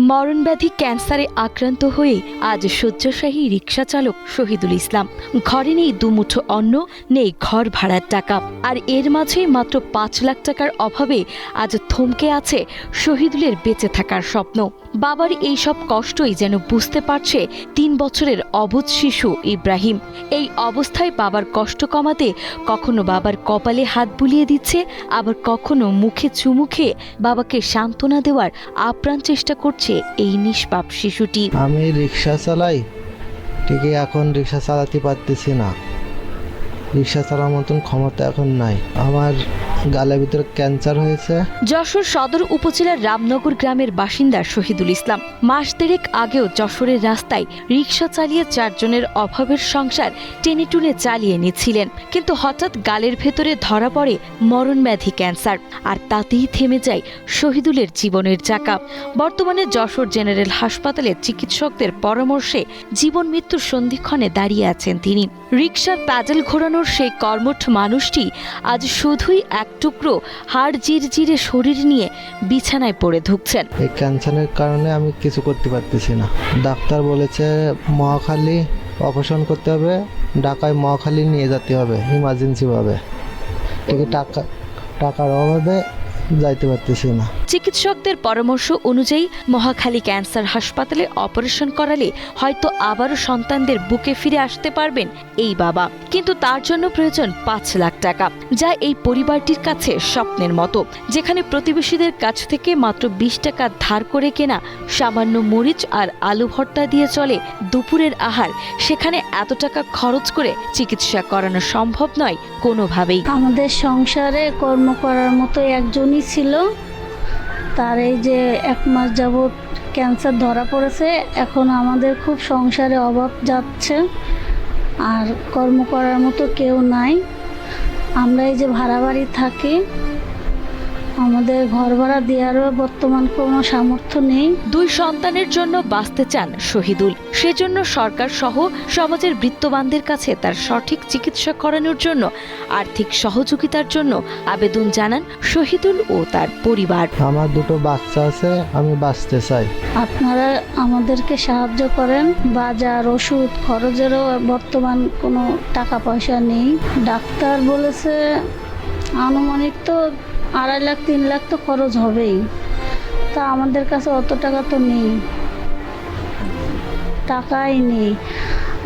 মরণব্যাধি ক্যান্সারে আক্রান্ত হয়ে আজ শয্যাশায়ী রিকশা চালক শহীদুল ইসলাম। ঘরে নেই দুমুঠো অন্ন, নেই ঘর ভাড়ার টাকা, আর এর মাঝে মাত্র ৫ লাখ টাকার অভাবে আজ থমকে আছে শহীদুলের বেঁচে থাকার স্বপ্ন। বাবার এই সব কষ্টই যেন বুঝতে পারছে ৩ বছরের অবুঝ শিশু ইব্রাহিম। এই অবস্থায় বাবার কষ্ট কমাতে কখনো বাবার কপালে হাত বুলিয়ে দিচ্ছে, আবার কখনো মুখে চুমু খেয়ে বাবাকে সান্ত্বনা দেওয়ার আপ্রাণ চেষ্টা করছে এই নিষ্পাপ শিশুটি। আমি রিক্সা চালাই ঠিকই, এখন রিক্সা চালাতে পারতেছি না। রিক্সা চালার মতন ক্ষমতা এখন নাই। আমার গালের ভিতরে ক্যান্সার হয়েছে। যশোর সদর উপজেলার রামনগর গ্রামের বাসিন্দা শহীদুল ইসলাম মাস দেড়েক আগেও যশোরের রাস্তায় রিকশা চালিয়ে ৪ জনের অভাবের সংসার টেনে টুনে চালিয়ে নিচ্ছিলেন, কিন্তু হঠাৎ গালের ভেতরে ধরা পড়ে মরণব্যাধি ক্যান্সার, আর তাতেই থেমে যায় শহীদুলের জীবনের চাকা। বর্তমানে যশোর জেনারেল হাসপাতালে চিকিৎসকদের পরামর্শে জীবন মৃত্যুর সন্ধিক্ষণে দাঁড়িয়ে আছেন তিনি। রিকশার প্যাডেল ঘোরানোর সেই কর্মঠ মানুষটি আজ শুধুই এক টুকরো হাড় জিরজিরে শরীর নিয়ে বিছানায় পড়ে ধুঁকছেন। এই ক্যান্সারের কারণে আমি কিছু করতে পারতেছি না। ডাক্তার বলেছে মহাখালী অপারেশন করতে হবে, ঢাকায় মহাখালী নিয়ে যেতে হবে ইমার্জেন্সি ভাবে। টাকার অভাবে যাইতে পারতেছি না। চিকিৎসকদের পরামর্শ অনুযায়ী মহাখালী ক্যান্সার হাসপাতালে অপারেশন করালে হয়তো আবারও সন্তানদের বুকে ফিরে আসতে পারবেন এই বাবা, কিন্তু তার জন্য প্রয়োজন ৫ লাখ টাকা, যা এই পরিবারটির কাছে স্বপ্নের মতো। যেখানে প্রতিবেশীদের কাছ থেকে মাত্র ২০ টাকা ধার করে কেনা সামান্য মরিচ আর আলু ভর্তা দিয়ে চলে দুপুরের আহার, সেখানে এত টাকা খরচ করে চিকিৎসা করানো সম্ভব নয় কোনোভাবেই। আমাদের সংসারে কর্ম করার মতো একজনই ছিল, তার এই যে ১ মাস যাবৎ ক্যান্সার ধরা পড়েছে। এখন আমাদের খুব সংসারে অভাব যাচ্ছে, আর কর্ম করার মতো কেউ নাই। আমরা এই যে ভাড়া বাড়ি থাকি, আমাদের ঘর ভাড়া দেওয়ারও বর্তমান কোনো সামর্থ্য নেই। ২ সন্তানের জন্য বাঁচতে চান শহীদুল, সেজন্য সরকার সহ সমাজের বৃত্তবানদের কাছে তার সঠিক চিকিৎসা করানোর জন্য আর্থিক সহযোগিতার জন্য আবেদন জানান শহীদুল ও তার পরিবার। আমার 2টো বাচ্চা আছে, আমি বাঁচতে চাই। আপনারা আমাদেরকে সাহায্য করেন। বাজার ওষুধ খরচেরও বর্তমান কোনো টাকা পয়সা নেই। ডাক্তার বলেছে আনুমানিক তো ২.৫ লাখ ৩ লাখ তো খরচ হবেই, তা আমাদের কাছে অত টাকা তো নেই, টাকাই নেই।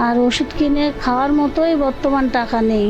আর ওষুধ কিনে খাওয়ার মতোই বর্তমান টাকা নেই।